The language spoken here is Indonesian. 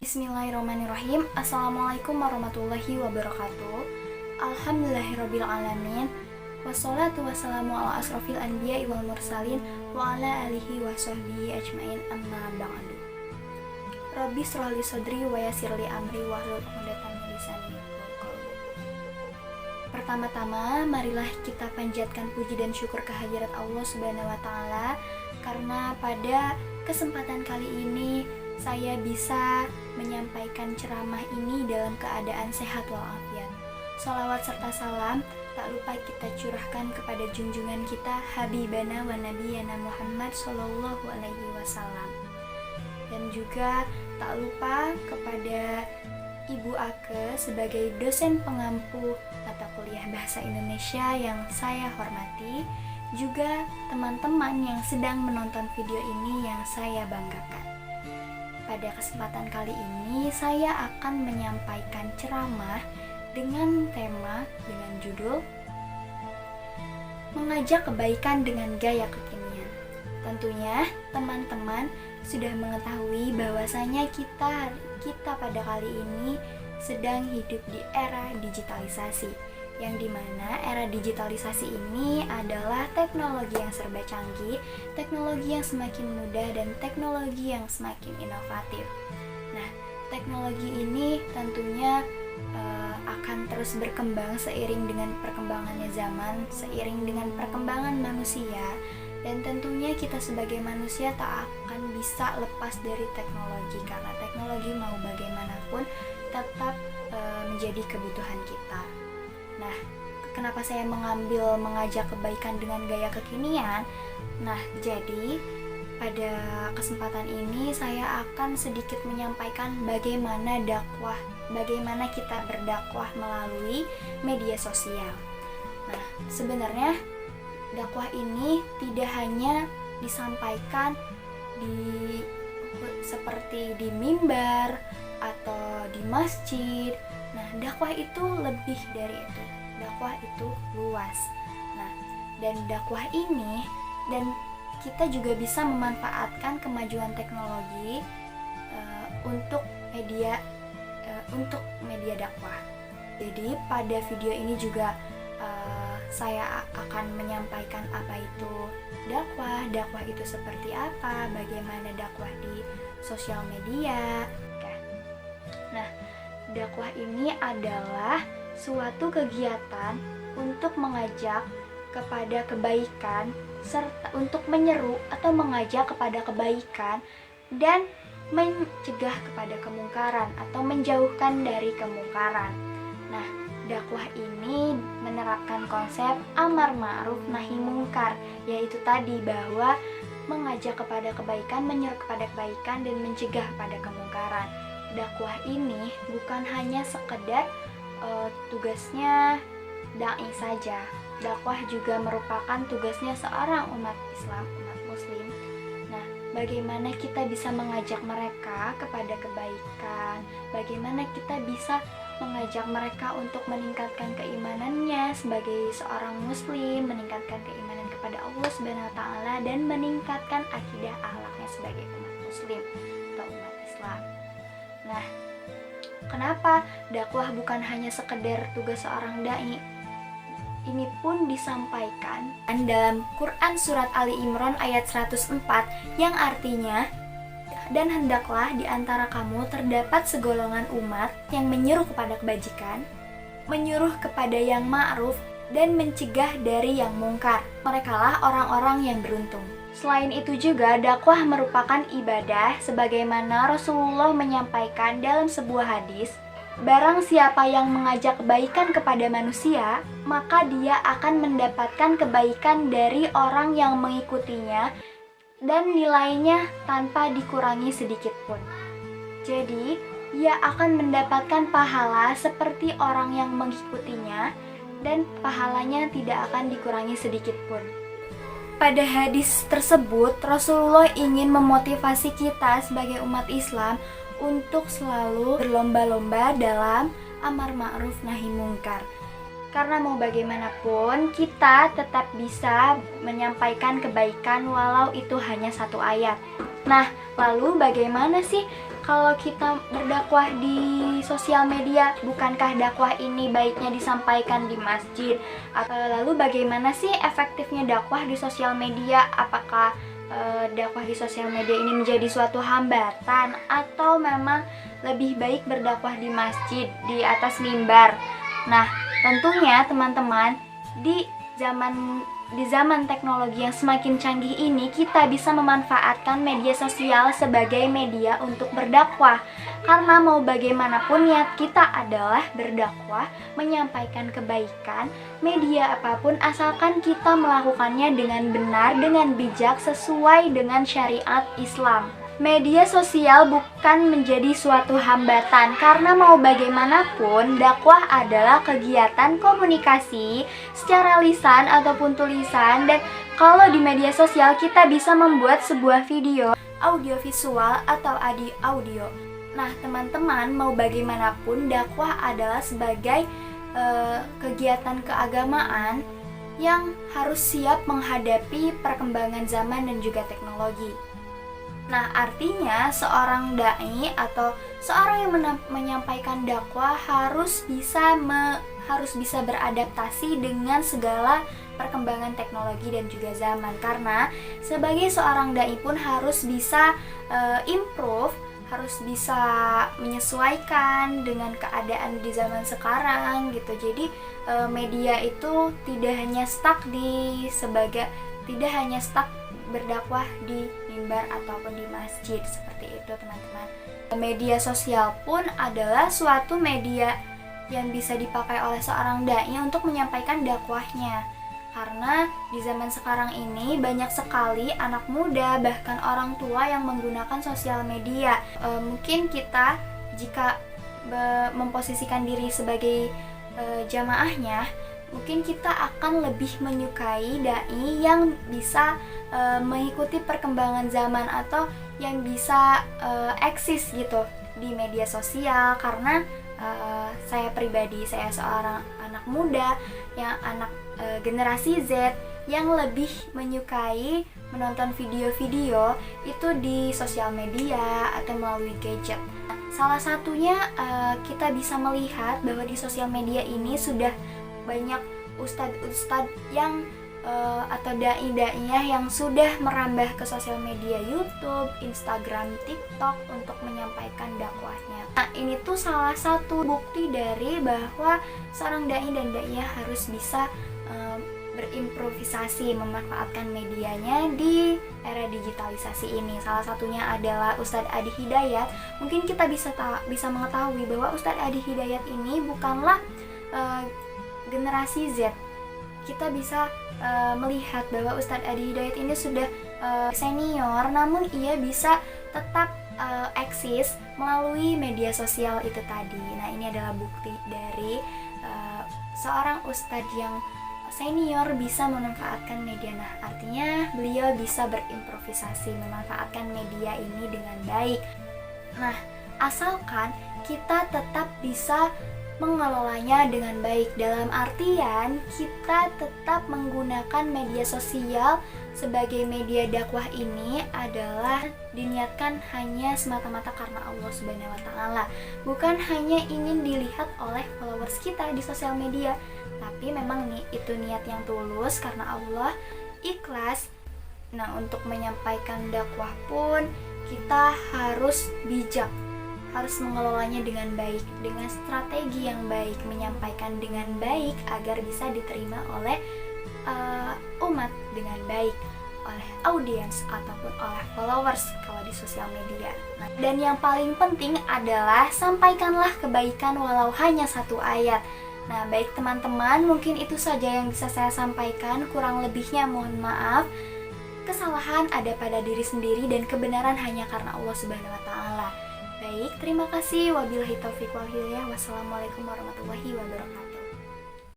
Bismillahirrahmanirrahim. Assalamualaikum warahmatullahi wabarakatuh. Alhamdulillahirrabbilalamin. Wassalatu wassalamu ala asrofil anbiya wal mursalin wa ala alihi wa sahbihi ajmain amma ba'du. Rabbi shrahli sadri wa yassirli amri wahlul 'uqdatam min lisani yafqahu qawli. Pertama-tama, marilah kita panjatkan puji dan syukur kehadirat Allah Subhanahu wa taala karena pada kesempatan kali ini saya bisa menyampaikan ceramah ini dalam keadaan sehat walafiat. Sholawat serta salam tak lupa kita curahkan kepada junjungan kita Habibana wa Nabiyana Muhammad Sallallahu Alaihi Wasallam. Dan juga tak lupa kepada Ibu Ake sebagai dosen pengampu mata kuliah Bahasa Indonesia yang saya hormati, juga teman-teman yang sedang menonton video ini yang saya banggakan. Pada kesempatan kali ini saya akan menyampaikan ceramah dengan tema dengan judul Mengajak Kebaikan dengan Gaya Kekinian. Tentunya teman-teman sudah mengetahui bahwasanya kita pada kali ini sedang hidup di era digitalisasi, yang dimana era digitalisasi ini adalah teknologi yang serba canggih, teknologi yang semakin mudah, dan teknologi yang semakin inovatif. Nah, teknologi ini tentunya akan terus berkembang seiring dengan perkembangannya zaman, seiring dengan perkembangan manusia, dan tentunya kita sebagai manusia tak akan bisa lepas dari teknologi, karena teknologi mau bagaimanapun tetap menjadi kebutuhan kita. Nah, kenapa saya mengambil mengajak kebaikan dengan gaya kekinian? Nah, jadi pada kesempatan ini saya akan sedikit menyampaikan bagaimana kita berdakwah melalui media sosial. Nah, sebenarnya dakwah ini tidak hanya disampaikan seperti di mimbar atau di masjid. Nah, dakwah itu lebih dari itu. Dakwah itu luas. Nah, dan dakwah ini, dan kita juga bisa memanfaatkan kemajuan teknologi untuk media dakwah. Jadi pada video ini juga saya akan menyampaikan apa itu dakwah itu seperti apa, bagaimana dakwah di sosial media. Nah, dakwah ini adalah suatu kegiatan untuk mengajak kepada kebaikan, serta untuk menyeru atau mengajak kepada kebaikan dan mencegah kepada kemungkaran atau menjauhkan dari kemungkaran. Nah, dakwah ini menerapkan konsep amar ma'ruf nahi mungkar, yaitu tadi bahwa mengajak kepada kebaikan, menyeru kepada kebaikan, dan mencegah kepada kemungkaran. Dakwah ini bukan hanya sekedar tugasnya dai saja. Dakwah juga merupakan tugasnya seorang umat Islam, umat Muslim. Nah, bagaimana kita bisa mengajak mereka kepada kebaikan? Bagaimana kita bisa mengajak mereka untuk meningkatkan keimanannya sebagai seorang Muslim, meningkatkan keimanan kepada Allah Subhanahu wa taala, dan meningkatkan akidah akhlaknya sebagai umat Muslim atau umat Islam. Nah, kenapa dakwah bukan hanya sekedar tugas seorang dai? Ini pun disampaikan dalam Quran Surat Ali Imran ayat 104 yang artinya, dan hendaklah di antara kamu terdapat segolongan umat yang menyuruh kepada kebajikan, menyuruh kepada yang ma'ruf, dan mencegah dari yang mungkar. Merekalah orang-orang yang beruntung. Selain itu juga, dakwah merupakan ibadah sebagaimana Rasulullah menyampaikan dalam sebuah hadis, barang siapa yang mengajak kebaikan kepada manusia, maka dia akan mendapatkan kebaikan dari orang yang mengikutinya dan nilainya tanpa dikurangi sedikit pun. Jadi, ia akan mendapatkan pahala seperti orang yang mengikutinya dan pahalanya tidak akan dikurangi sedikit pun. Pada hadis tersebut, Rasulullah ingin memotivasi kita sebagai umat Islam untuk selalu berlomba-lomba dalam amar ma'ruf nahi mungkar. Karena mau bagaimanapun, kita tetap bisa menyampaikan kebaikan walau itu hanya satu ayat. Nah, lalu bagaimana sih kalau kita berdakwah di sosial media, bukankah dakwah ini baiknya disampaikan di masjid? Lalu bagaimana sih efektifnya dakwah di sosial media? Apakah dakwah di sosial media ini menjadi suatu hambatan atau memang lebih baik berdakwah di masjid, di atas mimbar? Nah, tentunya teman-teman, di zaman teknologi yang semakin canggih ini, kita bisa memanfaatkan media sosial sebagai media untuk berdakwah. Karena mau bagaimanapun niat kita adalah berdakwah, menyampaikan kebaikan, media apapun asalkan kita melakukannya dengan benar, dengan bijak, sesuai dengan syariat Islam. Media sosial bukan menjadi suatu hambatan, karena mau bagaimanapun dakwah adalah kegiatan komunikasi secara lisan ataupun tulisan, dan kalau di media sosial kita bisa membuat sebuah video, audiovisual atau audio. Nah teman-teman, mau bagaimanapun dakwah adalah sebagai kegiatan keagamaan yang harus siap menghadapi perkembangan zaman dan juga teknologi. Nah, artinya seorang dai atau seorang yang menyampaikan dakwah harus bisa beradaptasi dengan segala perkembangan teknologi dan juga zaman. Karena sebagai seorang dai pun harus bisa improve, harus bisa menyesuaikan dengan keadaan di zaman sekarang gitu. Jadi media itu tidak hanya stuck berdakwah di mimbar ataupun di masjid, seperti itu teman-teman. Media sosial pun adalah suatu media yang bisa dipakai oleh seorang dai untuk menyampaikan dakwahnya. Karena di zaman sekarang ini banyak sekali anak muda bahkan orang tua yang menggunakan sosial media. Mungkin kita jika memposisikan diri sebagai jamaahnya, mungkin kita akan lebih menyukai dai yang bisa mengikuti perkembangan zaman atau yang bisa eksis gitu di media sosial. Karena saya pribadi, saya seorang anak muda yang generasi Z yang lebih menyukai menonton video-video itu di sosial media atau melalui gadget. Salah satunya kita bisa melihat bahwa di sosial media ini sudah banyak ustadz-ustadz yang atau dai-daiyah yang sudah merambah ke sosial media YouTube, Instagram, TikTok untuk menyampaikan dakwahnya. Nah, ini tuh salah satu bukti dari bahwa seorang dai dan daiyah harus bisa berimprovisasi, memanfaatkan medianya di era digitalisasi ini. Salah satunya adalah Ustadz Adi Hidayat. Mungkin kita bisa mengetahui bahwa Ustadz Adi Hidayat ini bukanlah generasi Z. Kita bisa melihat bahwa Ustadz Adi Hidayat ini sudah senior, namun ia bisa tetap eksis melalui media sosial itu tadi. Nah, ini adalah bukti dari seorang ustadz yang senior bisa memanfaatkan media. Nah, artinya beliau bisa berimprovisasi, memanfaatkan media ini dengan baik. Nah, asalkan kita tetap bisa mengelolanya dengan baik, dalam artian kita tetap menggunakan media sosial sebagai media dakwah ini adalah diniatkan hanya semata-mata karena Allah Subhanahu wa taala, bukan hanya ingin dilihat oleh followers kita di sosial media, tapi memang itu niat yang tulus karena Allah, ikhlas. Nah, untuk menyampaikan dakwah pun kita harus bijak, harus mengelolanya dengan baik, dengan strategi yang baik, menyampaikan dengan baik agar bisa diterima oleh umat dengan baik, oleh audiens ataupun oleh followers kalau di sosial media. Dan yang paling penting adalah sampaikanlah kebaikan walau hanya satu ayat. Nah, baik teman-teman, mungkin itu saja yang bisa saya sampaikan, kurang lebihnya mohon maaf. Kesalahan ada pada diri sendiri dan kebenaran hanya karena Allah Subhanahu wa taala. Baik, terima kasih. Wabillahi taufiq wal hidayah. Wassalamualaikum warahmatullahi wabarakatuh.